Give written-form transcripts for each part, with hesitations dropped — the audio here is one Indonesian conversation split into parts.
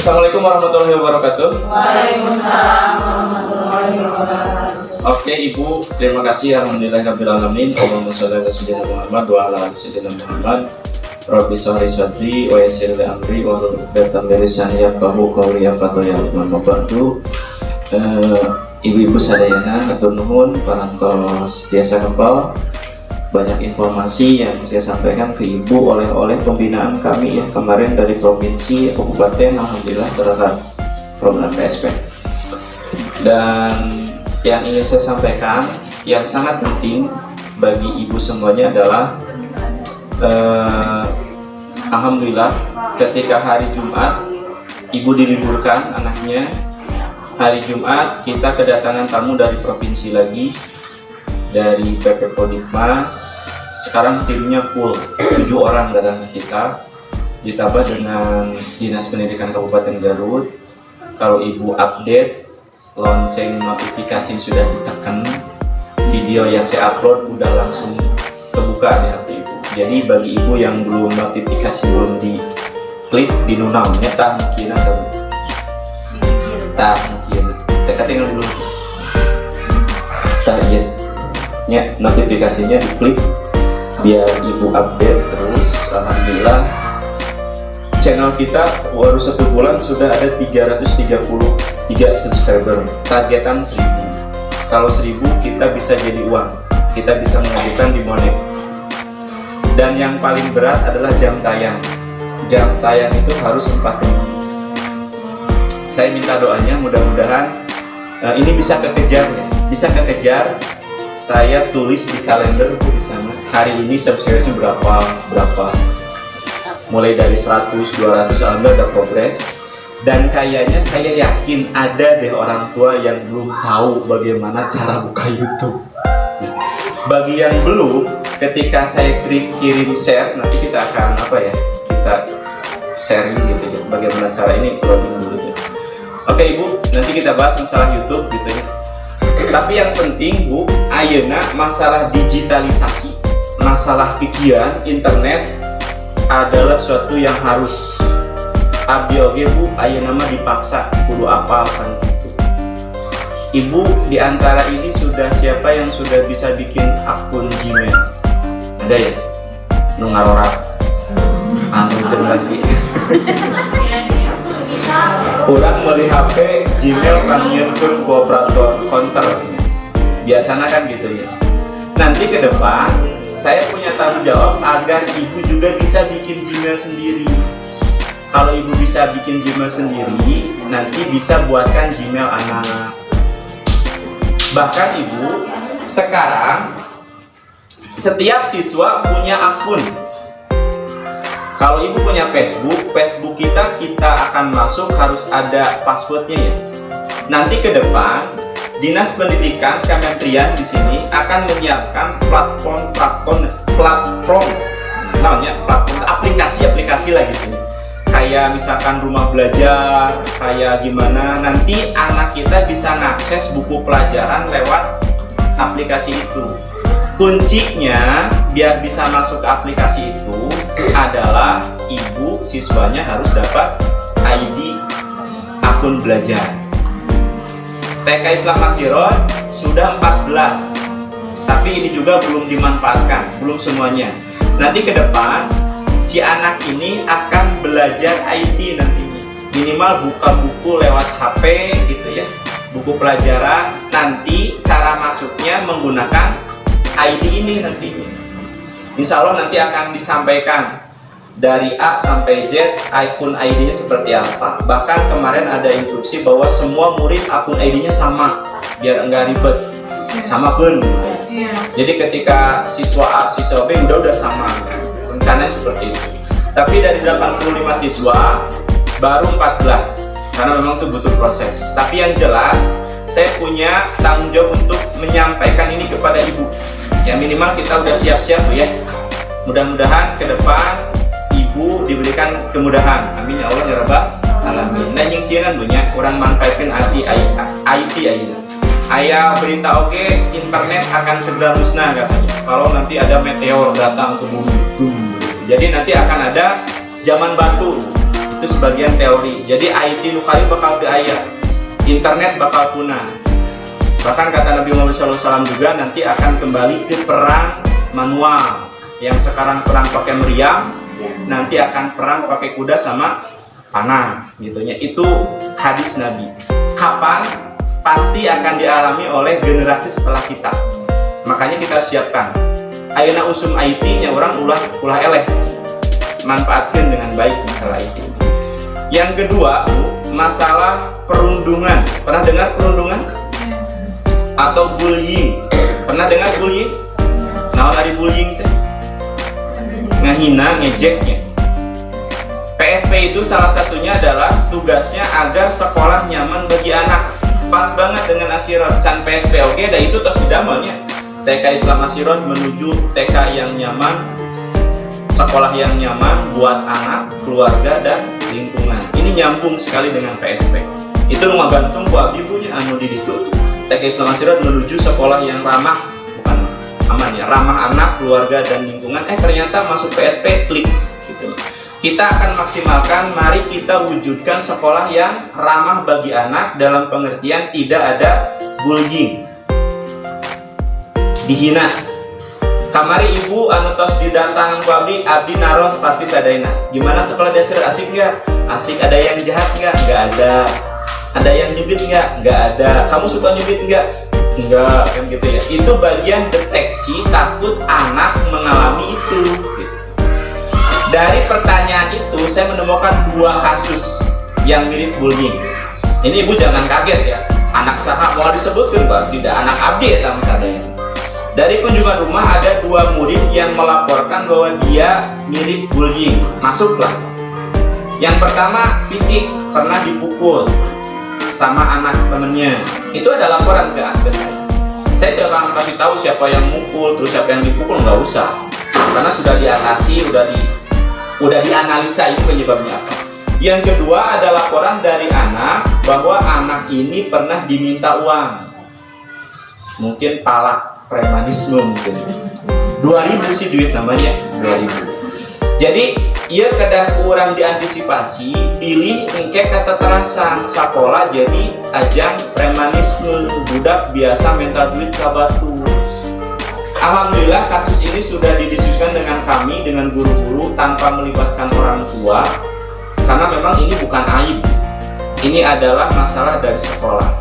Assalamualaikum warahmatullahi wabarakatuh. Waalaikumsalam warahmatullahi wabarakatuh. Oke Ibu, terima kasih. Alhamdulillahirabbil alamin. Allahumma shalli ala sayyidina Muhammad wa ala ali sayyidina Muhammad. Rabbi shrah sadri wa yassir li amri wa hlul 'uqdatam min lisani yafqahu qawli ya ba'du. Ibu-ibu sadayana hatur nuhun parantos tiasa kepal. Banyak informasi yang saya sampaikan ke Ibu oleh pembinaan kami ya kemarin dari provinsi kabupaten, alhamdulillah terhadap program PSP. Dan yang ingin saya sampaikan yang sangat penting bagi Ibu semuanya adalah alhamdulillah ketika hari Jumat Ibu diliburkan anaknya. Hari Jumat kita kedatangan tamu dari provinsi lagi, dari PP Podikmas. Sekarang timnya full, 7 orang datang ke kita, ditambah dengan Dinas Pendidikan Kabupaten Garut. Kalau Ibu update, lonceng notifikasi sudah ditekan, video yang saya upload udah langsung kebuka di HP Ibu. Jadi bagi Ibu yang belum notifikasi belum diklik di nunam, nyata mungkin ada tak mungkin teka tinggal dulu tak iya ya, notifikasinya diklik biar Ibu update terus. Alhamdulillah channel kita baru 1 bulan sudah ada 333 subscriber, targetan 1000. Kalau 1000 kita bisa jadi uang, kita bisa mengajukan di Monet. Dan yang paling berat adalah jam tayang. Jam tayang itu harus 4000. Saya minta doanya mudah-mudahan ini bisa kekejar ya, bisa kekejar. Saya tulis di kalender di sana hari ini subscribe berapa, mulai dari 100, 200, alhamdulillah ada progres. Dan kayaknya saya yakin ada deh orang tua yang belum tahu bagaimana cara buka YouTube. Bagi yang belum, ketika saya kirim share, nanti kita akan kita sharing gitu ya, bagaimana cara ini loading dulu ya. Oke Ibu, nanti kita bahas masalah YouTube gitu ya. Tapi yang penting Bu, ayeuna masalah digitalisasi, masalah pikiran internet adalah suatu yang harus abdi oge Bu, ayeuna mah dipaksa kudu apal kan gitu. Ibu di antara ini siapa yang sudah bisa bikin akun Gmail? Ada ya? Nu ngarorap. Anu generasi. Orang beli HP Gmail kalian ke kooperator counter biasanya kan gitu ya. Nanti ke depan saya punya tanggung jawab agar Ibu juga bisa bikin Gmail sendiri. Kalau Ibu bisa bikin Gmail sendiri, nanti bisa buatkan Gmail anak. Bahkan Ibu sekarang setiap siswa punya akun. Kalau Ibu punya Facebook kita akan masuk harus ada passwordnya ya. Nanti ke depan Dinas Pendidikan Kementerian di sini akan menyiapkan platform namanya platform aplikasi lah gitu. Kayak misalkan rumah belajar, kayak gimana nanti anak kita bisa mengakses buku pelajaran lewat aplikasi itu. Kuncinya biar bisa masuk ke aplikasi itu adalah Ibu siswanya harus dapat ID akun belajar. TK Islam Masirot sudah 14, tapi ini juga belum dimanfaatkan, belum semuanya. Nanti ke depan si anak ini akan belajar IT nantinya. Minimal buka buku lewat HP gitu ya, buku pelajaran. Nanti cara masuknya menggunakan ID ini nantinya. Insya Allah nanti akan disampaikan dari A sampai Z akun ID-nya seperti apa. Bahkan kemarin ada instruksi bahwa semua murid akun ID-nya sama biar enggak ribet, sama pun. Jadi ketika siswa A, siswa B udah sama. Rencananya seperti itu. Tapi dari 85 siswa baru 14 karena memang itu butuh proses. Tapi yang jelas saya punya tanggung jawab untuk menyampaikan ini kepada Ibu. Ya minimal kita udah siap-siap Bu ya. Mudah-mudahan ke depan Ibu diberikan kemudahan. Amin ya Allah ya Rabbal alamin. Nah yang sieun punya kurang manfaatkan IT ayeuna. Aya berita internet akan segera musnah katanya. Kalau nanti ada meteor datang ke bumi. Jadi nanti akan ada zaman batu. itu sebagian teori. Jadi IT nukari bakal diayat, internet bakal punah. Bahkan kata Nabi Muhammad SAW juga nanti akan kembali ke perang manual. Yang sekarang perang pakai meriam, nanti akan perang pakai kuda sama panah gitunya. Itu hadis Nabi. Kapan? Pasti akan dialami oleh generasi setelah kita. Makanya kita siapkan. Ayeuna usum IT-nya orang ulah eleh. Manfaatkan dengan baik masalah IT. Yang kedua, Bu, masalah perundungan. Pernah dengar perundungan? Atau bullying? Pernah dengar bullying? Nah, dari bullying teh ngehina, ngejeknya. PSP itu salah satunya adalah tugasnya agar sekolah nyaman bagi anak. Pas banget dengan Asyiron, can PSP oke, dan itu terus didamelnya. TK Islam Asyiron menuju TK yang nyaman, sekolah yang nyaman buat anak, keluarga, dan lingkungan. Ini nyambung sekali dengan PSP. Itu rumah gantung bu abdi punya anu di itu. TK Islam Asyiron menuju sekolah yang ramah, bukan aman ya, ramah anak, keluarga, dan lingkungan. Ternyata masuk PSP klik gitu. Kita akan maksimalkan, mari kita wujudkan sekolah yang ramah bagi anak dalam pengertian tidak ada bullying, dihina. Kamari ibu anu tos didatang ku abdi naros pasti sadaina. Gimana sekolah dasar, asik nggak? Asik. Ada yang jahat nggak? Nggak ada. Ada yang nyubit nggak? Nggak ada. Kamu suka nyubit nggak? Enggak, kan gitu ya. Itu bagian deteksi takut anak mengalami itu gitu. Dari pertanyaan itu saya menemukan 2 kasus yang mirip bullying. Ini ibu jangan kaget ya. Anak saha mau disebutkan Pak? Tidak, anak abdi ya misalnya. Dari kunjungan rumah ada 2 murid yang melaporkan bahwa dia mirip bullying. Masuklah. Yang pertama fisik, pernah dipukul sama anak temennya. Itu ada laporan ke saya. Saya tidak akan kasih tahu siapa yang mukul, terus siapa yang dipukul, nggak usah. Karena sudah diatasi, udah dianalisa ini penyebabnya apa. Yang kedua ada laporan dari anak bahwa anak ini pernah diminta uang. Mungkin palak, premanisme mungkin. 2.000 sih duit namanya, 2.000. Jadi ia kedah kurang diantisipasi, pilih engke kata terasa sekolah jadi ajang premanisme, budak biasa minta duit ke batu. Alhamdulillah kasus ini sudah didiskusikan dengan kami, dengan guru-guru tanpa melibatkan orang tua, karena memang ini bukan aib, ini adalah masalah dari sekolah.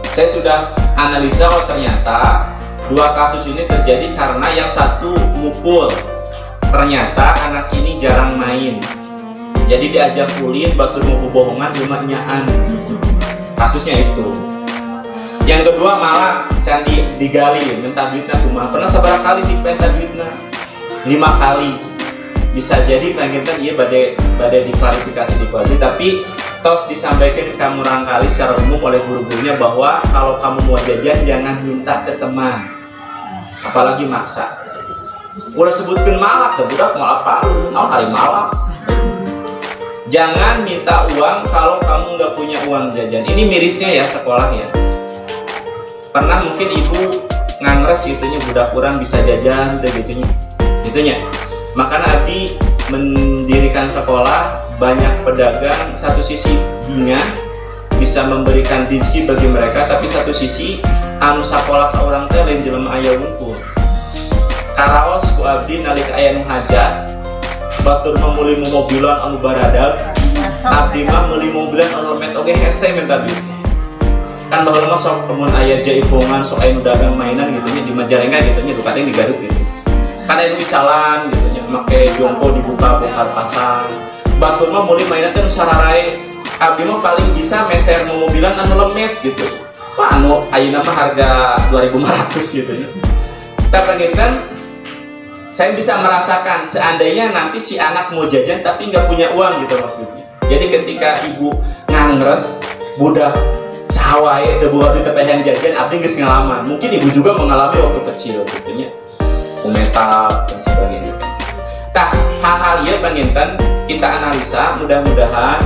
Saya sudah analisa, oh ternyata 2 kasus ini terjadi karena yang satu mukul. Ternyata anak ini jarang main, jadi diajak kulin, batur mau bohongan, nyaan. Kasusnya itu. Yang kedua malah candi digali, minta duitnya rumah. Pernah seberapa kali dipenta duitnya? 5 kali. Bisa jadi pengen iya badai diklarifikasi di kuali, tapi tos disampaikan ke kamu rangkali secara umum oleh guru-gurunya bahwa kalau kamu mau jajan jangan minta ke teman, apalagi maksa. Udah sebutkan malak, budak mau apa? Hari malak. Jangan minta uang kalau kamu nggak punya uang jajan. Ini mirisnya ya sekolah ya. Pernah mungkin ibu ngangres gitunya budak kurang bisa jajan dan gitunya. Makanya Abdi mendirikan sekolah, banyak pedagang, satu sisi binga bisa memberikan rezeki bagi mereka, tapi satu sisi anu sekolah ke orang teh lain jelema aya wungkul. Karaos ku abdi nalika aya nu hajat, batur memuli mobilan anu baradag, abdi mah meuli mobilan anu met oge hese minta duit. Kan baheula mah sok kemun aya jaipongan, sok aya nu dagang mainan gitunya di Majalengka gitunya, du kateng di Garut gitu. Kan aya nu jalan gitunya, make jongko dibuka bongkar pasang. Batur mah meuli mainan teh nu sararae. Abdi mah paling bisa meser mobilan anu lemet gitu. Wah anu ayeuna mah harga 2.500 gitu ya. Tapi kan saya bisa merasakan seandainya nanti si anak mau jajan tapi nggak punya uang gitu maksudnya. Jadi ketika ibu ngangres budak sawai debuat di tepenang jajan, abdi geus ngalaman. Mungkin ibu juga mengalami waktu kecil gitunya. Kumetal dan sebagainya. Nah, hal-hal ieu panginten kita analisa, mudah-mudahan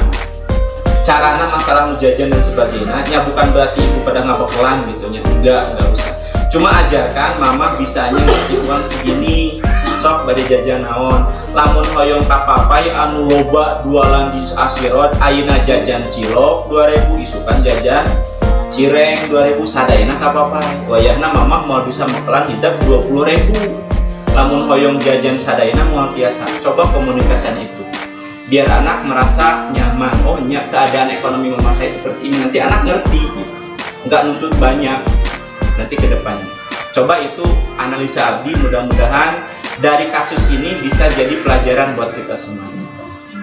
carana masalah jajan dan sebagainya. Ya bukan berarti ibu pada ngabekelan gitunya. Enggak usah. Cuma ajarkan mama bisanya ngasih uang segini sok bade jajan naon, lamun hoyong kapapai anu loba jualan di Asirot ayeuna jajan cilok 2000 isukan jajan cireng 2000 sadayana kapapai. Wayahna mamah mau bisa mekelan hidup 20.000. Lamun hoyong jajan sadayana moal biasa. Coba komunikasikan itu. Biar anak merasa nyaman. Oh, keadaan ekonomi mama saya seperti ini. Nanti anak ngerti gitu. Nggak nuntut banyak nanti ke depannya. Coba itu analisa Abdi, mudah-mudahan dari kasus ini bisa jadi pelajaran buat kita semua.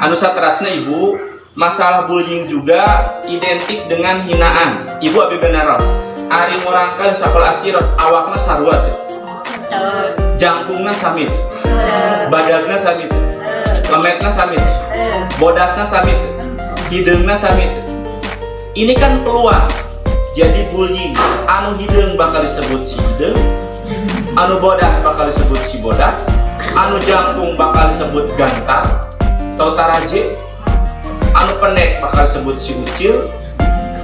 Anu saterasna Ibu, masalah bullying juga identik dengan hinaan. Ibu Abi benaros, ari ngorangkan sakola Asirot awakna sarua teh. Jangkungna samit. Badagna samit. Lemetna samit. Bodasna samit. Hideungna samit. Ini kan peluang jadi bullying. Anu hideung bakal disebut si hideung, anu bodas bakal disebut si bodas, anu jangkung bakal disebut gantar atau taraje, anu pendek bakal disebut si ucil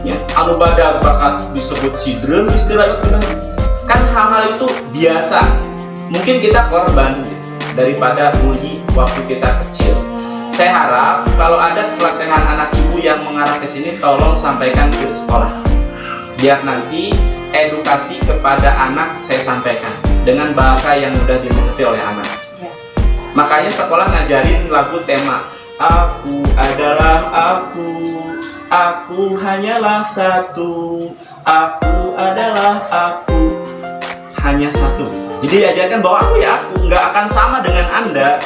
ya, anu badak bakal disebut si drem, istilah-istilah. Kan hal-hal itu biasa. Mungkin kita korban daripada bully waktu kita kecil. Saya harap kalau ada celotehan anak ibu yang mengarah ke sini, tolong sampaikan ke sekolah. Biar nanti edukasi kepada anak saya sampaikan dengan bahasa yang mudah dimengerti oleh anak. Ya. Makanya sekolah ngajarin lagu tema Aku adalah aku hanyalah satu, aku adalah aku hanya satu. Jadi diajarkan bahwa aku ya aku, nggak akan sama dengan Anda.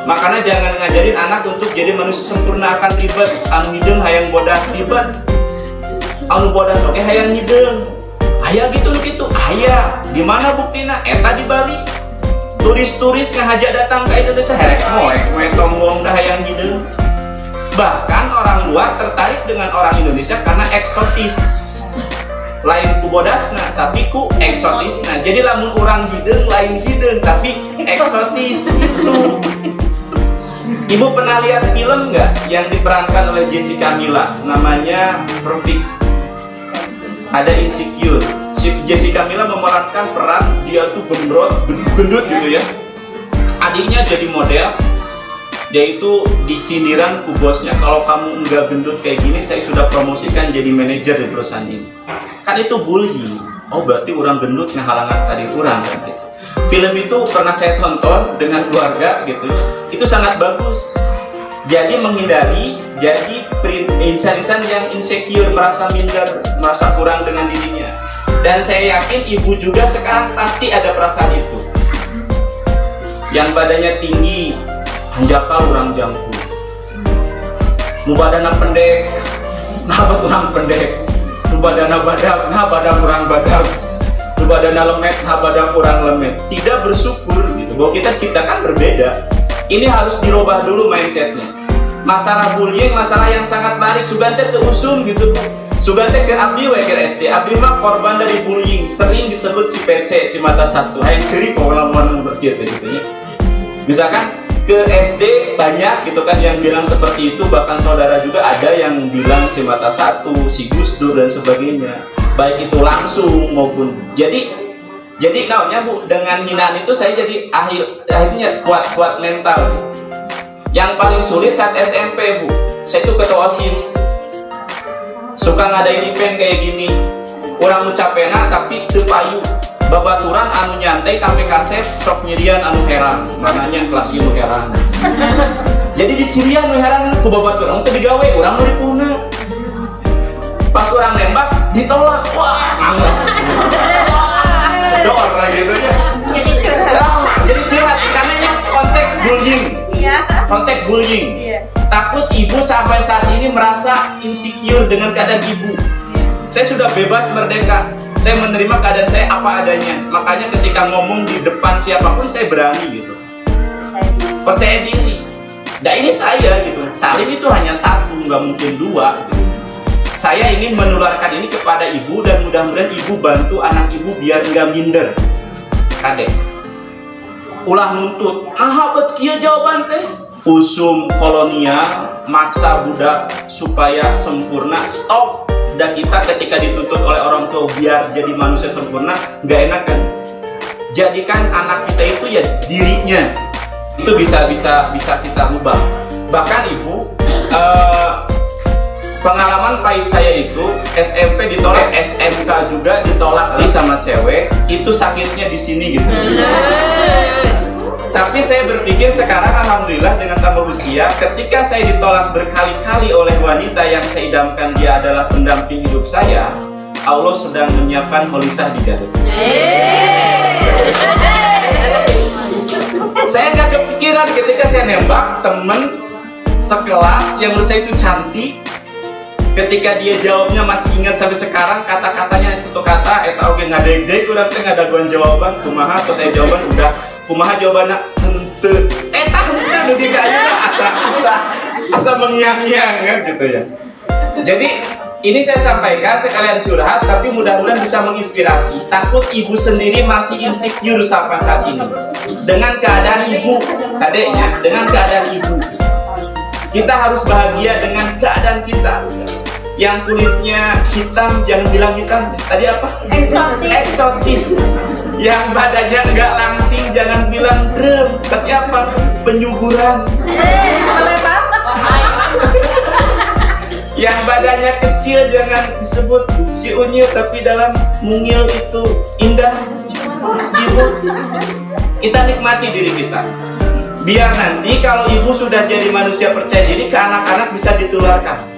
Makanya jangan ngajarin anak untuk jadi manusia sempurna akan ribet. Anu hideung hayang bodas ribet. Anu bodas oke hayang hideung. Aya gitu aya. Gimana buktina? Eta di Bali. Turis-turis ngajak datang ke Indonesia herek moek tonggong dah hayang hideung. Bahkan orang luar tertarik dengan orang Indonesia karena eksotis. Lain ku bodasna tapi ku eksotisna. Jadi lamun orang hideung lain hideung tapi eksotis itu. Ibu pernah lihat film nggak yang diperankan oleh Jessica Mila? Namanya Perfect. Ada Insecure. Jessica Mila memerankan peran dia tuh gendut gitu ya. Adiknya jadi model. Dia itu disindiran ku bosnya, kalau kamu enggak gendut kayak gini, saya sudah promosikan jadi manajer di perusahaan ini. Kan itu bullying. Oh berarti orang gendut ngehalangan karir orang kan gitu. Film itu pernah saya tonton dengan keluarga gitu. Itu sangat bagus. Jadi menghindari jadi insan-insan yang insecure, merasa minder, merasa kurang dengan dirinya. Dan saya yakin ibu juga sekarang pasti ada perasaan itu. Yang badannya tinggi, hanjakal orang jangkung. Nu badana pendek, nah orang pendek. Nu badana badak, nah badak orang badak. Nu badana lemet, nah badak orang lemet. Tidak bersyukur gitu, bahwa kita ciptakan berbeda. Ini harus dirubah dulu mindsetnya. Masalah bullying, masalah yang sangat menarik. Sugante teusum gitu. Sugante ke abdi we ke SD. Abdi mah korban dari bullying. Sering disebut si PC, si mata satu. Hayang ceri pengalaman berkieu gitu ya. Misalkan ke SD banyak gitu kan yang bilang seperti itu. Bahkan saudara juga ada yang bilang si mata satu, si Gus Dur dan sebagainya. Baik itu langsung maupun jadi naonnya Bu, dengan hinaan itu saya jadi akhirnya kuat mental gitu. Yang paling sulit saat SMP Bu, saya itu ketua OSIS. Suka ngadain event kayak gini. Orang nu capena tapi teu payu. Babaturan anu nyantai tapi kaset sok nyirian anu heran. Mananya kelas ieu heran. Jadi dicirian nu heran ku babaturan teu digawe, urang nu dipuna. Pas orang nembak ditolak. Wah, nangis. Cedor gitu ya. Jadi curhat karena konteks bullying. Konteks bullying. Takut ibu sampai saat ini merasa insecure dengan keadaan ibu. Saya sudah bebas merdeka. Saya menerima keadaan saya apa adanya. Makanya ketika ngomong di depan siapapun saya berani gitu. Percaya diri. Nah ini saya gitu. Calin itu hanya satu, nggak mungkin dua. Gitu. Saya ingin menularkan ini kepada ibu dan mudah-mudahan ibu bantu anak ibu biar nggak minder. Kadek. Ulah nuntut. Ah bet kieu jawaban teh. Usum kolonial maksa budak supaya sempurna. Stop. Dan kita ketika dituntut oleh orang tua biar jadi manusia sempurna, nggak enak kan? jadikan anak kita itu ya dirinya. Itu bisa kita rubah. Bahkan ibu, pengalaman pahit saya itu SMP ditolak, SMK juga ditolak sama cewek. Itu sakitnya di sini gitu. Tapi saya berpikir sekarang alhamdulillah dengan tambah usia, ketika saya ditolak berkali-kali oleh wanita yang saya idamkan dia adalah pendamping hidup saya, Allah sedang menyiapkan Holisah di Garut. Saya nggak kepikiran ketika saya nembak temen sekelas yang menurut saya itu cantik. Ketika dia jawabnya masih ingat sampai sekarang, kata-katanya satu kata, eta oge ngadeg-deg, urang teh ngadaguan jawaban, kumaha, terus saya jawaban udah, kumaha jawabanna henteu. Eta henteu nu di ayeuna asa mengiang-iang kan gitu ya. Jadi ini saya sampaikan sekalian curhat, tapi mudah-mudahan bisa menginspirasi. Takut ibu sendiri masih insecure sampai saat ini dengan keadaan ibu, adeknya, dengan keadaan ibu. Kita harus bahagia dengan keadaan kita. Yang kulitnya hitam, jangan bilang hitam. Tadi apa? Eksotis. Yang badannya enggak langsing, jangan bilang drem. Tapi apa? Penyuguran. Melebat. Yang badannya kecil, jangan disebut si unyil, tapi dalam mungil itu indah. Imut. Kita nikmati diri kita. Biar nanti kalau ibu sudah jadi manusia percaya diri, ke anak-anak bisa ditularkan.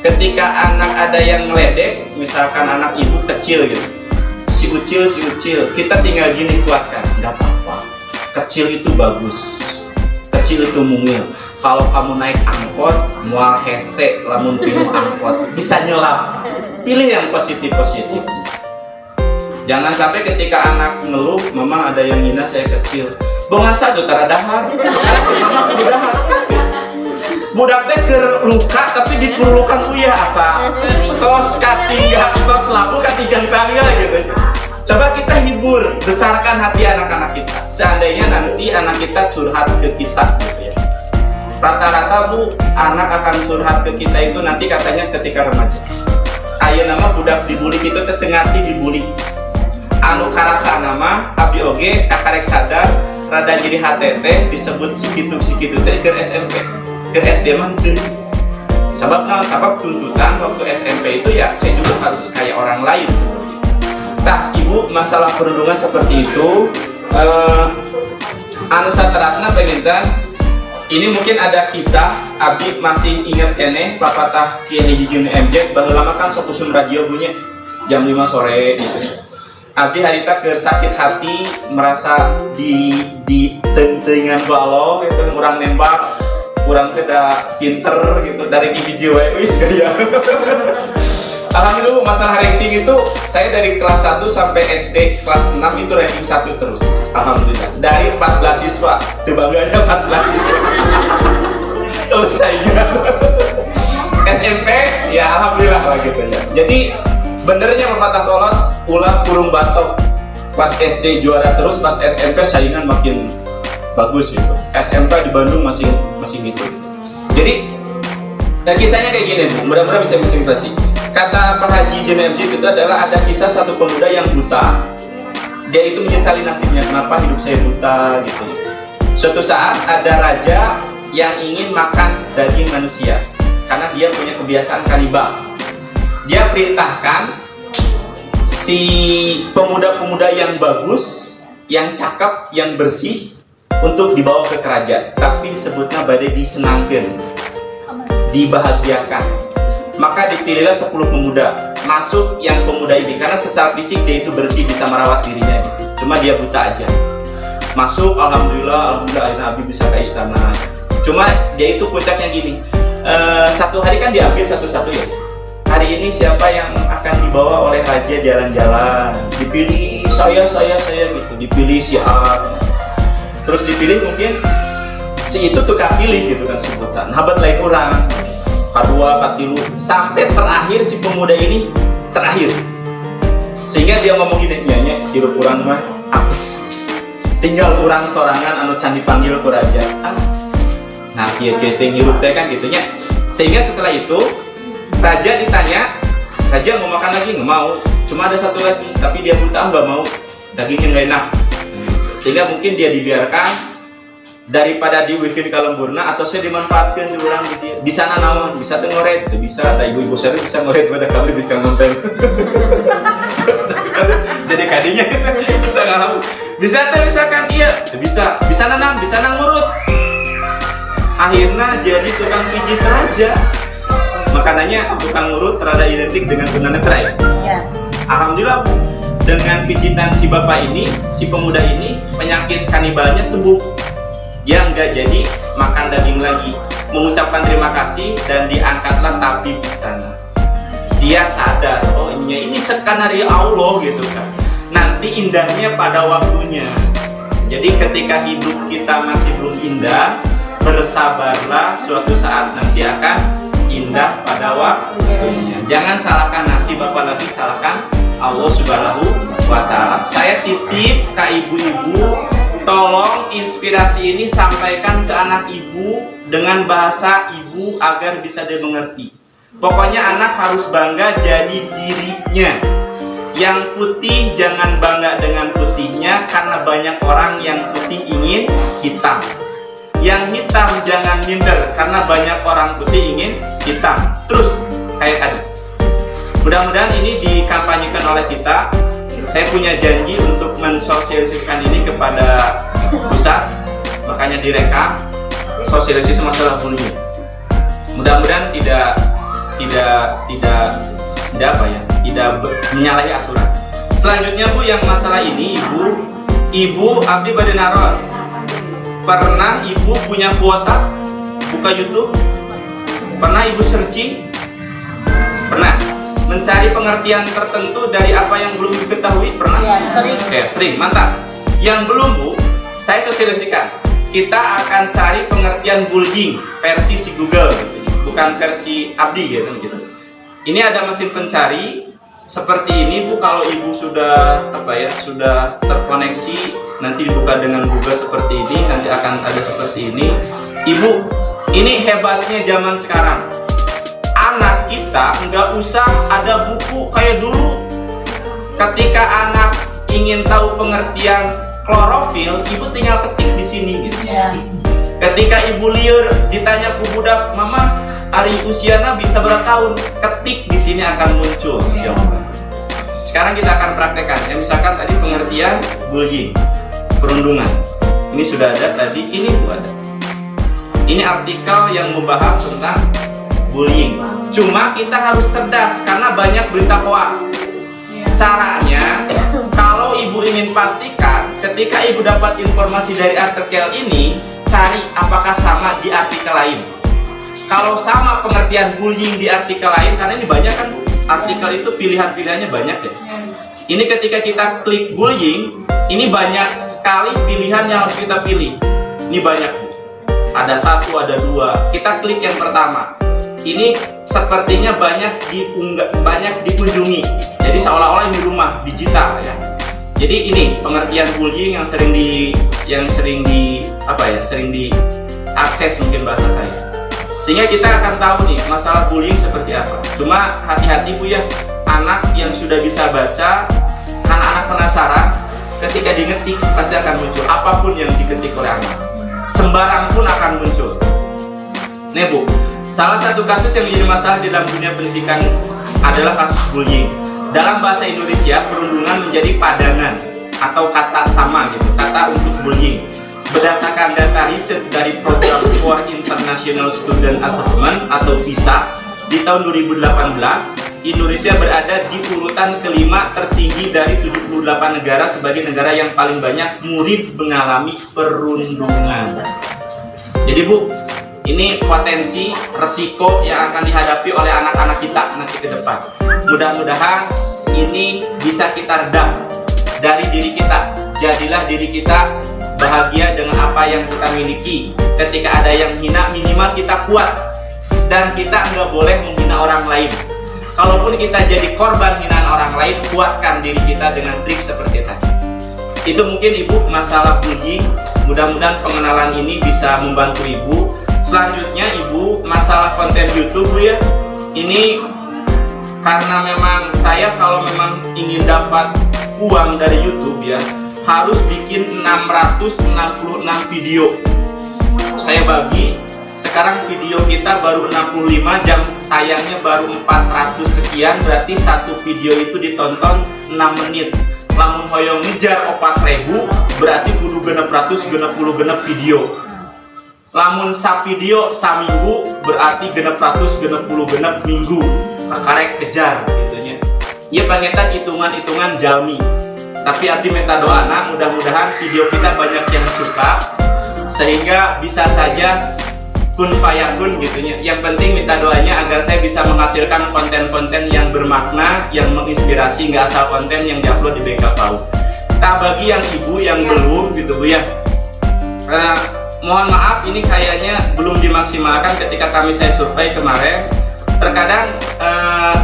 Ketika anak ada yang ngeledek, misalkan anak ibu kecil gitu, si ucil, kita tinggal gini kuatkan, nggak apa-apa. Kecil itu bagus, kecil itu mungil. Kalau kamu naik angkot, mual hese, lamun pinuh angkot, bisa nyelap. Pilih yang positif-positif. Jangan sampai ketika anak ngeluh, mama ada yang hina saya kecil. Bongasa tuh tara dahar, mama kudu dahar. Budak teh keur luka tapi dipurulukan uya asa. Tos katinggal, tos labu katinggal tangga gitu. Coba kita hibur, besarkan hati anak-anak kita. Seandainya nanti anak kita curhat ke kita gitu ya. Rata-rata bu, anak akan curhat ke kita itu nanti katanya ketika remaja. Ayeuna nama budak dibully itu teh teu ngarti dibully. Anu karasa nama abdi oge kakarek sadar rada jadi HTT disebut sikitu teh ke SMP. Ke SD mantu. Sabab tuntutan waktu SMP itu ya saya juga harus kayak orang lain seperti itu. Nah ibu, masalah perundungan seperti itu anu saterasna pengintan ini mungkin ada kisah abdi masih ingat kene papatah Kiai Haji Jun MJ baheula lama kan sok usum radio bunyi jam 5 sore gitu. Abdi harita keur sakit hati merasa di tentengan ku Allah itu kurang nembak, kurang tidak pinter gitu dari hiji wae wis gaya. Alhamdulillah masalah ranking itu saya dari kelas 1 sampai SD kelas 6 itu ranking 1 terus. Alhamdulillah dari 14 siswa, itu bangganya 14 siswa. Oh saya SMP ya alhamdulillah lah gitu ya. Jadi benernya pepatah kolot ulah kurung batok. Pas SD juara terus, pas SMP saingan makin bagus gitu. SMK di Bandung masih gitu. Jadi kisahnya kayak gini bu, mudah-mudahan bisa menginspirasi. Kata Pak Haji JMJ itu adalah ada kisah satu pemuda yang buta. Dia itu menyesali nasibnya, kenapa hidup saya buta gitu. Suatu saat ada raja yang ingin makan daging manusia karena dia punya kebiasaan kanibal. Dia perintahkan si pemuda-pemuda yang bagus, yang cakep, yang bersih untuk dibawa ke kerajaan, tapi disebutnya badai disenangkan, dibahagiakan. Maka dipilihlah 10 pemuda. Masuk yang pemuda ini karena secara fisik dia itu bersih, bisa merawat dirinya gitu. Cuma dia buta aja. Masuk, alhamdulillah Nabi bisa ke istana. Cuma dia itu puncaknya gini. Satu hari kan diambil satu-satu ya. Hari ini siapa yang akan dibawa oleh raja jalan-jalan? Dipilih saya gitu. Dipilih si A. Terus dipilih mungkin si itu tukang pilih gitu kan si buta. Habat lain orang. Kedua, katilu, sampai terakhir si pemuda ini terakhir. Sehingga dia ngomong gini, nyanyi hirup urang mah apes. Tinggal urang sorangan anu can dipanggil ku raja. Nah, kieu teh hirup teh kan gitunya. Sehingga setelah itu raja ditanya, raja mau makan lagi? Nggak mau. Cuma ada satu lagi, tapi dia buta nggak mau. Dagingnya nggak enak. sehingga mungkin dia dibiarkan daripada dibikin kalemburna atau saya dimanfaatkan di orang gitu ya. Di sana naon bisa tuh ngoret, itu bisa. Ada ibu-ibu saya bisa ngoret pada kabel di konten. Jadi kadinya bisa ngalau. Bisa tuh misalkan iya, bisa nanam, bisa ngurut. Akhirnya jadi tukang pijit raja. Makanannya tukang ngurut terada identik dengan tunanetra ya. Alhamdulillah Bu, dengan pijitan si bapak ini, si pemuda ini, penyakit kanibalnya sembuh. Dia nggak jadi makan daging lagi, mengucapkan terima kasih dan diangkatlah tabib istana. Dia sadar, oh ini skenario Allah gitu kan. Nanti indahnya pada waktunya. Jadi ketika hidup kita masih belum indah, bersabarlah, suatu saat nanti akan indah pada waktunya. Jangan salahkan nasib apalagi salahkan Allah Subhanahu wa Ta'ala. Saya titip ke ibu-ibu, tolong inspirasi ini sampaikan ke anak ibu dengan bahasa ibu agar bisa dimengerti. Pokoknya anak harus bangga jadi dirinya. Yang putih jangan bangga dengan putihnya, karena banyak orang yang putih ingin hitam. Yang hitam jangan minder, karena banyak orang putih ingin hitam. Terus kayak tadi. Mudah-mudahan ini dikampanyekan oleh kita. Saya punya janji untuk mensosialisasikan ini kepada pusat, makanya direkam sosialisasi masalah bullying. Mudah-mudahan tidak menyalahi aturan. Selanjutnya Bu, yang masalah ini ibu abdi bade naros. Pernah ibu punya kuota buka YouTube? Pernah ibu searching? Pernah mencari pengertian tertentu dari apa yang belum diketahui? Pernah? Ya, sering. Oke, sering, mantap. Yang belum Bu, saya sosialisasikan. Kita akan cari pengertian bullying versi si Google, gitu. Bukan versi abdi gitu. Ini ada mesin pencari seperti ini Bu. Kalau ibu sudah sudah terkoneksi, nanti dibuka dengan Google seperti ini, nanti akan ada seperti ini. Ibu, ini hebatnya zaman sekarang. Anak kita nggak usah ada buku kayak dulu. Ketika anak ingin tahu pengertian klorofil, ibu tinggal ketik di sini gitu. Ketika ibu liur ditanya ke budak, mama hari usiana bisa berapa tahun, ketik di sini akan muncul jawaban. Sekarang kita akan praktekkan ya, misalkan tadi pengertian bullying, perundungan. Ini sudah ada tadi, ini Bu ada. Ini artikel yang membahas tentang bullying. Cuma kita harus cerdas karena banyak berita hoax. Caranya, kalau ibu ingin pastikan, ketika ibu dapat informasi dari artikel ini, cari apakah sama di artikel lain. Kalau sama pengertian bullying di artikel lain, karena ini banyak kan artikel itu pilihan-pilihannya banyak ya. Ini ketika kita klik bullying, ini banyak sekali pilihan yang harus kita pilih. Ini banyak Bu. Ada 1, ada 2. Kita klik yang pertama. Ini sepertinya banyak dikunjungi. Jadi seolah-olah ini rumah digital ya. Jadi ini pengertian bullying yang sering diakses mungkin bahasa saya. Sehingga kita akan tahu nih masalah bullying seperti apa. Cuma hati-hati Bu ya, anak yang sudah bisa baca, anak-anak penasaran, ketika digetik pasti akan muncul apapun yang diketik oleh anak. Sembarang pun akan muncul. Nih Bu, salah satu kasus yang menjadi masalah di dalam dunia pendidikan adalah kasus bullying. Dalam bahasa Indonesia, perundungan menjadi padangan atau kata sama gitu, kata untuk bullying. Berdasarkan data riset dari program for International Student Assessment atau PISA di tahun 2018, Indonesia berada di urutan kelima tertinggi dari 78 negara sebagai negara yang paling banyak murid mengalami perundungan. Jadi Bu, ini potensi resiko yang akan dihadapi oleh anak-anak kita nanti ke depan. Mudah-mudahan ini bisa kita redam dari diri kita. Jadilah diri kita bahagia dengan apa yang kita miliki. Ketika ada yang hina, minimal kita kuat. Dan kita nggak boleh menghina orang lain. Kalaupun kita jadi korban hinaan orang lain, kuatkan diri kita dengan trik seperti tadi. Itu mungkin Ibu masalah bullying. Mudah-mudahan pengenalan ini bisa membantu Ibu. Selanjutnya Ibu, masalah konten YouTube Bu ya. Ini karena memang saya kalau memang ingin dapat uang dari YouTube ya, harus bikin 666 video. Saya bagi, sekarang video kita baru 65, jam tayangnya baru 400 sekian, berarti satu video itu ditonton 6 menit. Lamun hoyong ngejar 4.000 berarti kudu genep ratus genep puluh genep video. Lamun sa video saminggu berarti genep ratus genep puluh genep minggu. Karek kejar gitunya. Iya pangetan hitungan-hitungan jalmi. Tapi abdi minta doana mudah-mudahan video kita banyak yang suka sehingga bisa saja kun fayakun gitunya. Yang penting minta doanya agar saya bisa menghasilkan konten-konten yang bermakna, yang menginspirasi, nggak asal konten yang diupload di BK PAUD. Nah bagi yang ibu yang belum gitu Bu ya, mohon maaf ini kayaknya belum dimaksimalkan ketika saya survei kemarin. Terkadang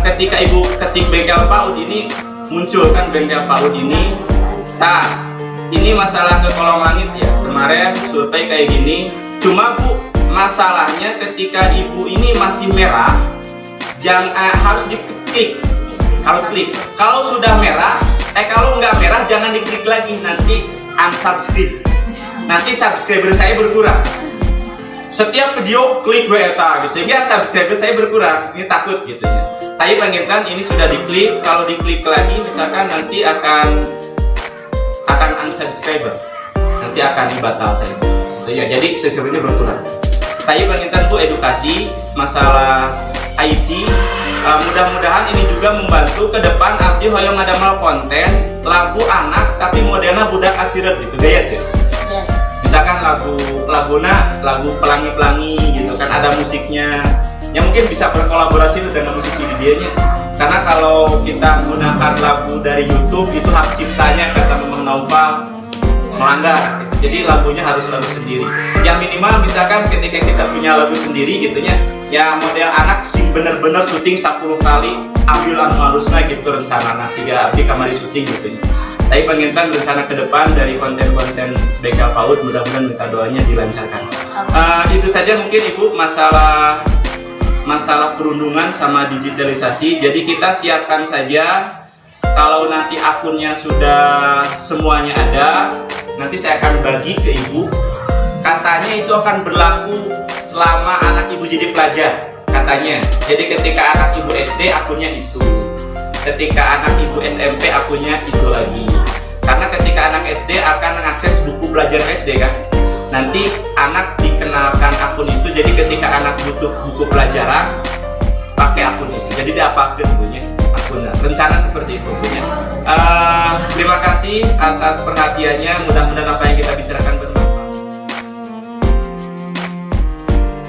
ketika ibu ketik bengkel PAUD ini muncul kan bengkel PAUD ini. Nah ini masalah ke kolong langit ya, kemarin survei kayak gini. Cuma Bu, masalahnya ketika ibu ini masih merah, harus diklik, harus klik. Kalau sudah merah, kalau nggak merah jangan diklik lagi, nanti unsubscribe. Nanti subscriber saya berkurang. Setiap video klik eta, sehingga subscriber saya berkurang. Ini takut gitu ya. Tapi pengintan ini sudah diklik, kalau diklik lagi misalkan nanti akan unsubscriber, nanti akan dibatal saya. Gitu ya. Jadi subscribernya berkurang. Tapi pengintan Bu edukasi masalah IT, mudah-mudahan ini juga membantu ke depan abdi hoyong ngadamel konten lagu anak tapi modelnya budak asiret gitu gaya tuh. Misalkan lagu pelangi-pelangi gitu kan, ada musiknya yang mungkin bisa berkolaborasi dengan musisi di dianya. Karena kalau kita menggunakan lagu dari YouTube itu hak ciptanya kata memang Naufal melanggar gitu. Jadi lagunya harus lagu sendiri. Yang minimal misalkan ketika kita punya lagu sendiri gitunya, ya model anak sih bener-bener syuting 10 kali ambil anu halusnya gitu rencana sehingga abdi kamari syuting gitu. Tapi pengintan rencana ke depan dari konten-konten BK PAUD mudah-mudahan minta doanya dilancarkan. Itu saja mungkin Ibu masalah perundungan sama digitalisasi. Jadi kita siapkan saja, kalau nanti akunnya sudah semuanya ada, nanti saya akan bagi ke Ibu. Katanya itu akan berlaku selama anak Ibu jadi pelajar katanya. Jadi ketika anak Ibu SD akunnya itu, ketika anak Ibu SMP akunnya itu lagi. Karena ketika anak SD akan mengakses buku pelajaran SD kan, nanti anak dikenalkan akun itu. Jadi ketika anak butuh buku pelajaran pakai akun itu, jadi diapakan punya akunnya. Rencana seperti itu punya. Terima kasih atas perhatiannya, mudah-mudahan apa yang kita bicarakan